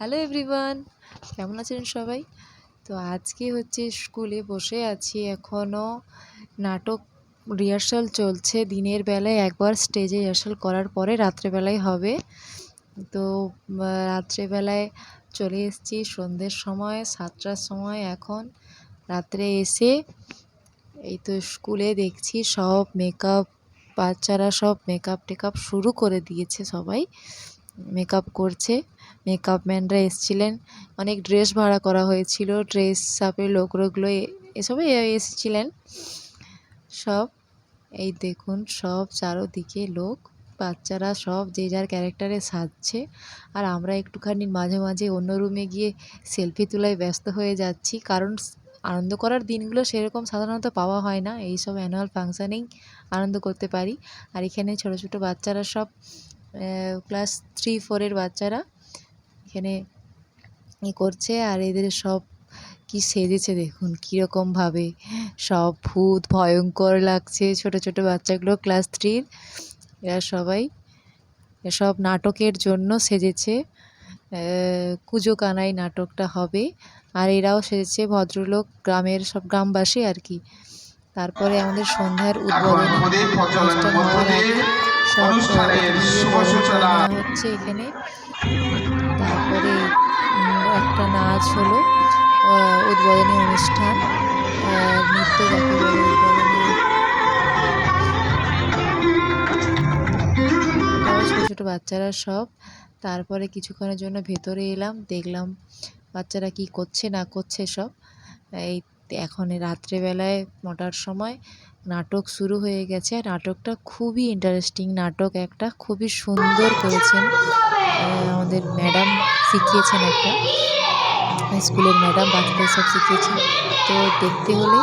Hello everyone, কেমন আছেন সবাই? তো আজকে হচ্ছে স্কুলে বসে আছি, এখনও নাটক রিহার্সাল চলছে। দিনের বেলায় একবার স্টেজে রিহার্সাল করার পরে রাত্রেবেলায় হবে। তো রাত্রেবেলায় চলে এসেছি সন্ধ্যের সময়, 7টার সময়। এখন রাত্রে এসে এই তো স্কুলে দেখছি সব মেকআপ, বাচ্চারা সব মেকআপ টেকআপ শুরু করে দিয়েছে। সবাই মেকআপ করছে, মেকআপ ম্যানরা এসেছিলেন। অনেক ড্রেস ভাড়া করা হয়েছিল, ড্রেস আপের লোকগুলো এসবই এসেছিলেন সব। এই দেখুন সব চারোদিকে লোক, বাচ্চারা সব যে যার ক্যারেক্টারে সাজছে। আর আমরা একটুখানি মাঝে মাঝে অন্য রুমে গিয়ে সেলফি তোলায় ব্যস্ত হয়ে যাচ্ছি, কারণ আনন্দ করার দিনগুলো সেরকম সাধারণত পাওয়া হয় না। এই সব অ্যানুয়াল ফাংশানেই আনন্দ করতে পারি। আর এখানে ছোট ছোট বাচ্চারা সব ক্লাস 3-4-এর বাচ্চারা এখানে করছে। আর এদের সব কি সেজেছে দেখুন, কীরকমভাবে সব ভূত, ভয়ঙ্কর লাগছে। ছোট ছোট বাচ্চাগুলো ক্লাস 3-র, এরা সবাই সব নাটকের জন্য সেজেছে। কুজো কানাই নাটকটা হবে, আর এরাও সেজেছে ভদ্রলোক, গ্রামের সব গ্রামবাসী আর কি। তারপরে আমাদের সন্ধ্যার উদ্বোধনী অনুষ্ঠান হওয়ার আগে সব নেওয়া হচ্ছে এখানে। তারপরে একটা নাচ হলো, উদ্বোধনী অনুষ্ঠান, নৃত্য যাকে বলে উদ্বোধনী। এটাও ছোটো ছোটো বাচ্চারা সব। তারপরে কিছুক্ষণের জন্য ভেতরে এলাম, দেখলাম বাচ্চারা কি করছে না করছে সব। এই এখন রাত্রেবেলায় 9টার সময় নাটক শুরু হয়ে গেছে। নাটকটা খুবই ইন্টারেস্টিং নাটক, একটা খুবই সুন্দর করেছেন। আমাদের ম্যাডাম শিখিয়েছেন, একটা স্কুলের ম্যাডাম বাচ্চাদের সব শিখিয়েছেন। তো দেখতে হলে